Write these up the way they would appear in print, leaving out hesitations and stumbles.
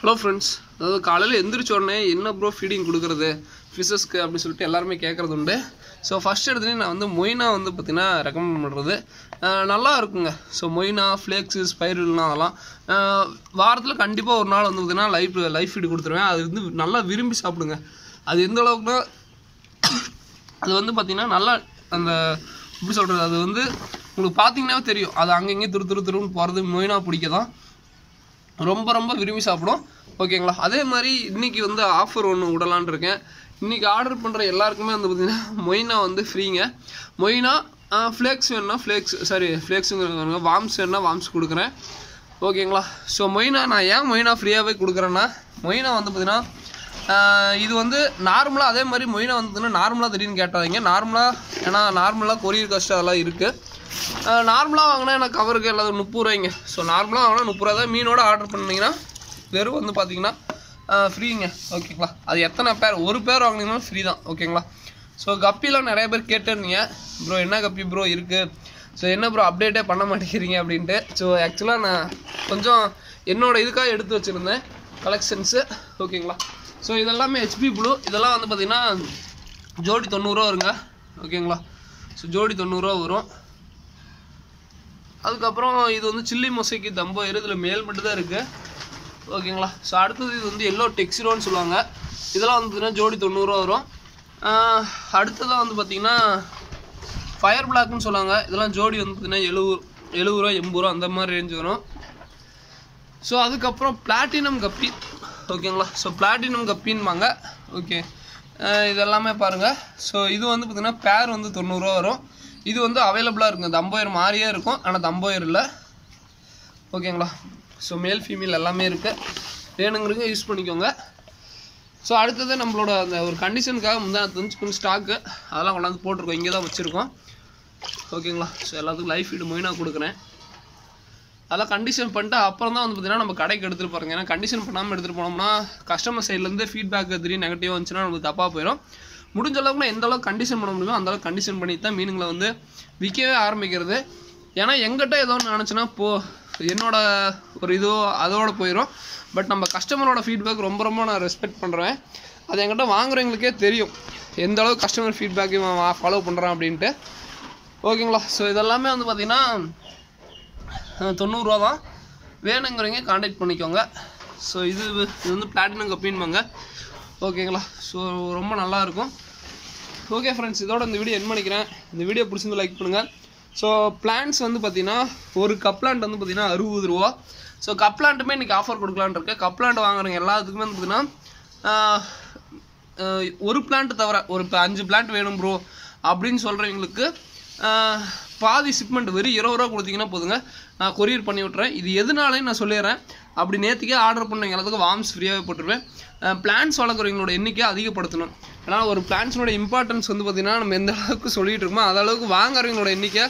Hello friends, அதாவது காலையில் எந்திரிச்ச உடனே என்ன ப்ரோ ஃபீடிங் கொடுக்குறது ஃபிஷஸ்க்கு அப்படின்னு சொல்லிட்டு எல்லாருமே கேட்குறது உண்டு. ஸோ ஃபஸ்ட் எடுத்துகிட்டு நான் வந்து மொய்னா வந்து பார்த்திங்கன்னா ரெக்கமெண்ட் பண்ணுறது நல்லா இருக்குங்க. ஸோ மொய்னா, ஃப்ளேக்ஸு, ஸ்பைரல்னா அதெல்லாம் வாரத்தில் கண்டிப்பாக ஒரு நாள் வந்து பார்த்திங்கன்னா லைஃப் ஃபீடு கொடுத்துருவேன். அது வந்து நல்லா விரும்பி சாப்பிடுங்க. அது எந்த அளவுக்குனா அது வந்து பார்த்திங்கன்னா நல்லா அந்த எப்படி சொல்கிறது, அது வந்து உங்களுக்கு பார்த்தீங்கன்னாவே தெரியும். அது அங்கங்கே துருன்னு போகிறது மொய்னா பிடிக்க தான் ரொம்ப ரொம்ப விரும்பி சாப்பிடும். ஓகேங்களா? அதே மாதிரி இன்றைக்கி வந்து ஆஃபர் ஒன்று விடலான் இருக்கேன். இன்றைக்கி ஆர்டர் பண்ணுற எல்லாருக்குமே வந்து பார்த்திங்கன்னா மொய்னா வந்து ஃப்ரீங்க. மொய்னா ஃப்ளேக்ஸ் வேணுன்னா ஃப்ளேக்ஸுங்கிறது வார்ம்ஸ் வேணுன்னா வார்ம்ஸ் கொடுக்குறேன். ஓகேங்களா? ஸோ மொய்னா நான் ஏன் மொய்னா ஃப்ரீயாகவே கொடுக்குறேன்னா, மொய்னா வந்து பார்த்திங்கன்னா இது வந்து நார்மலாக அதே மாதிரி மொய்னா வந்து பார்த்திங்கன்னா நார்மலாக திடீர்னு கேட்டாதீங்க. நார்மலாக கொரியர் காஸ்ட் அதெல்லாம் இருக்குது. நார்மலாக வாங்கினா எனக்கு கவருக்கு எல்லாத்துக்கும் 30 ரூபாய்ங்க. ஸோ நார்மலாக வாங்கினா 30 ரூபா தான். மீனோட ஆர்டர் பண்ணிங்கன்னா வெறும் வந்து பார்த்திங்கன்னா ஃப்ரீங்க. ஓகேங்களா? அது எத்தனை பேர், ஒரு பேர் வாங்கினீங்கன்னாலும் ஃப்ரீ தான். ஓகேங்களா? ஸோ கப்பிலாம் நிறைய பேர் கேட்டிருந்தீங்க, ப்ரோ என்ன கப்பி ப்ரோ இருக்குது, ஸோ என்ன ப்ரோ அப்டேட்டே பண்ண மாட்டேங்கிறீங்க அப்படின்ட்டு. ஸோ ஆக்சுவலாக நான் கொஞ்சம் என்னோடய இதுக்காக எடுத்து வச்சுருந்தேன் கலெக்ஷன்ஸு. ஓகேங்களா? ஸோ இதெல்லாமே ஹெச்பி ப்ளூ. இதெல்லாம் வந்து பார்த்திங்கன்னா ஜோடி 90 ரூபா வருங்க. ஓகேங்களா? ஸோ ஜோடி 90 ரூபா வரும். அதுக்கப்புறம் இது வந்து சில்லி மொசைக்கு தம்போ இதில் மேல் மட்டும் தான் இருக்குது. ஓகேங்களா? ஸோ அடுத்தது இது வந்து எல்லோ டெக்ஸிரோன்னு சொல்லுவாங்க. இதெல்லாம் வந்து பார்த்திங்கன்னா ஜோடி 90 ரூபா வரும். அடுத்ததாக வந்து பார்த்திங்கன்னா ஃபயர் பிளாக்னு சொல்லுவாங்க. இதெல்லாம் ஜோடி வந்து பார்த்திங்கன்னா 70 ரூபா 80 ரூபா அந்த மாதிரி ரேஞ்ச் வரும். ஸோ அதுக்கப்புறம் பிளாட்டினம் கப்பி. ஓகேங்களா? So platinum கப்பின்பாங்க. ஓகே, இதெல்லாமே பாருங்கள். ஸோ இது வந்து பார்த்திங்கன்னா பேர் வந்து 90 ரூபா வரும். இது வந்து அவைலபிளாக இருக்குங்க. தம்போயர் மாதிரியே இருக்கும், ஆனால் தம்போயர் இல்லை. ஓகேங்களா? ஸோ மேல் ஃபீமேல் எல்லாமே இருக்குது. வேணுங்கிறவங்க யூஸ் பண்ணிக்கோங்க. ஸோ அடுத்தது நம்மளோட அந்த ஒரு கண்டிஷனுக்காக கொஞ்சம் ஸ்டாக்கு அதெல்லாம் கொண்டாந்து போட்டிருக்கோம். இங்கே தான் வச்சுருக்கோம். ஓகேங்களா? ஸோ எல்லாத்துக்கும் லைஃப் ஃபீடு மொய்னா கொடுக்குறேன். அதெல்லாம் கண்டிஷன் பண்ணிட்டு அப்புறம் தான் வந்து பார்த்திங்கன்னா நம்ம கடைக்கு எடுத்துகிட்டு போகிறோங்க. ஏன்னா கண்டிஷன் பண்ணாமல் எடுத்துகிட்டு போனோம்னா கஸ்டமர் சைட்லேருந்து ஃபீட்பேக் திடீர்னு நெகட்டிவாக வந்துச்சுன்னா நமக்கு தப்பாக போயிடும். முடிஞ்ச அளவுக்கு எந்த அளவுக்கு கண்டிஷன் பண்ண முடியுமோ அந்தளவுக்கு கண்டிஷன் பண்ணி தான் மீனுங்களை வந்து விற்கவே ஆரம்பிக்கிறது. ஏன்னா எங்கிட்ட ஏதோ ஒன்று நினச்சின்னா என்னோட ஒரு இதோ அதோட போயிடும். பட் நம்ம கஸ்டமரோட ஃபீட்பேக் ரொம்ப ரொம்ப நான் ரெஸ்பெக்ட் பண்ணுறேன். அது என்கிட்ட வாங்குறவங்களுக்கே தெரியும் எந்த அளவுக்கு கஸ்டமர் ஃபீட்பேக் ஃபாலோ பண்ணுறான் அப்படின்ட்டு. ஓகேங்களா? ஸோ இதெல்லாமே வந்து பார்த்திங்கன்னா 90 ரூபா தான். வேணுங்கிறவங்க கான்டாக்ட் பண்ணிக்கோங்க. ஸோ இது வந்து பிளாட்டினம் கப்பின்பாங்க. ஓகேங்களா? ஸோ ரொம்ப நல்லாயிருக்கும். ஓகே ஃப்ரெண்ட்ஸ், இதோட இந்த வீடியோ என் பண்ணிக்கிறேன். இந்த வீடியோ பிடிச்சிருந்து லைக் பண்ணுங்கள். ஸோ பிளான்ட்ஸ் வந்து பார்த்திங்கன்னா ஒரு கப்லாண்ட் வந்து பார்த்திங்கன்னா 60 ரூபா. ஸோ கப்லாண்ட்டுமே இன்றைக்கி ஆஃபர் கொடுக்கலான்னு இருக்கேன். கப்லாண்ட் வாங்குறவங்க எல்லாத்துக்குமே வந்து பார்த்திங்கன்னா ஒரு பிளான்ட்டு தவிர ஒரு 5 பிளான்ட் வேணும் ப்ரோ அப்படின்னு சொல்கிறவங்களுக்கு பாதி ஷிப்மெண்ட் வெறும் 20 ரூபா கொடுத்தீங்கன்னா போதுங்க, நான் கொரியர் பண்ணி விட்றேன். இது எதுனாலையும் நான் சொல்லிடுறேன். அப்படி நேற்றுக்கே ஆர்டர் பண்ணவங்க எல்லாத்துக்கும் வார்ம்ஸ் ஃப்ரீயாகவே போட்டுருவேன். பிளான்ஸ் வளர்க்குறவங்களோட எண்ணிக்கையை அதிகப்படுத்தணும். ஏன்னா ஒரு பிளான்ஸோட இம்பார்ட்டன்ஸ் வந்து பார்த்திங்கன்னா நம்ம எந்த அளவுக்கு சொல்லிகிட்டு இருக்கோமோ அந்த அளவுக்கு வாங்குறவங்களோட எண்ணிக்கை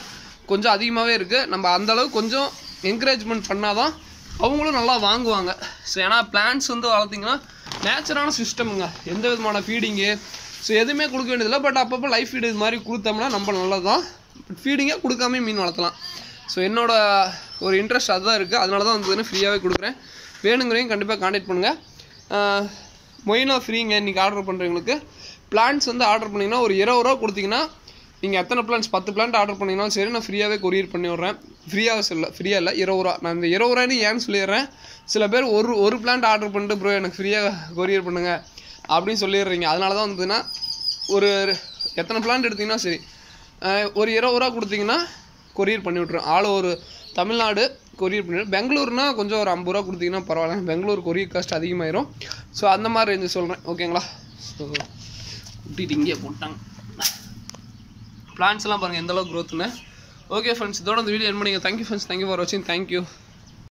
கொஞ்சம் அதிகமாகவே இருக்குது. நம்ம அந்தளவுக்கு கொஞ்சம் என்கரேஜ்மெண்ட் பண்ணால் தான் அவங்களும் நல்லா வாங்குவாங்க. ஸோ ஏன்னா பிளான்ஸ் வந்து வளர்த்திங்கன்னா நேச்சுரான சிஸ்டமுங்க. எந்த விதமான ஃபீடிங்கு எதுவுமே கொடுக்க வேண்டியதில்லை. பட் அப்பப்போ லைஃப் ஃபீடு இது மாதிரி கொடுத்தோம்னா நம்ம நல்லது தான். ஃபீடிங்கே கொடுக்காம மீன் வளர்த்தலாம். ஸோ என்னோட ஒரு இன்ட்ரெஸ்ட் அதுதான் இருக்குது. அதனால தான் வந்து ஃப்ரீயாகவே கொடுக்குறேன். வேணுங்கிறவங்க கண்டிப்பாக கான்டாக்ட் பண்ணுங்கள். மொய்னா ஃப்ரீங்க. இன்றைக்கி ஆர்டர் பண்ணுறவங்களுக்கு பிளான்ஸ் வந்து ஆர்டர் பண்ணிங்கன்னா ஒரு 20 ரூபா கொடுத்தீங்கன்னா நீங்கள் எத்தனை பிளான்ஸ் 10 பிளான்ட் ஆர்டர் பண்ணிங்கனாலும் சரி, நான் ஃப்ரீயாகவே கொரியர் பண்ணி விட்றேன். ஃப்ரீயாக இல்லை 20 ரூபா. நான் இந்த 20 ரூபான்னு ஏன்னு சொல்லிடுறேன். சில பேர் ஒரு பிளான்ட் ஆர்டர் பண்ணிட்டு ப்ரோ எனக்கு ஃப்ரீயாக கொரியர் பண்ணுங்கள் அப்படின்னு சொல்லிடுறீங்க. அதனால தான் வந்துன்னா ஒரு எத்தனை பிளான்ட் எடுத்திங்கன்னா சரி ஒரு 20 ரூபா கொடுத்தீங்கன்னா கொரியர் பண்ணி விட்ருவேன். ஒரு தமிழ்நாடு கொரியர் பண்ணிவிடுவேன். பெங்களூர்னா கொஞ்சம் ஒரு 50 ரூபா கொடுத்தீங்கன்னா பரவாயில்ல. பெங்களூர் கொரியர் காஸ்ட் அதிகமாயிரும். ஸோ அந்த மாதிரி ரேஞ்சு சொல்கிறேன். ஓகேங்களா? ஸோ விட்டுட்டு இங்கே போட்டாங்க. பிளான்ஸ்லாம் பாருங்கள் எந்தளவுக்கு க்ரோத்துன்னு. ஓகே ஃப்ரெண்ட்ஸ், இதோட இந்த வீடியோ என் பண்ணிங்க. தேங்க்யூ ஃப்ரெண்ட்ஸ், தேங்க்யூ ஃபார் வாட்சிங். தேங்க்யூ.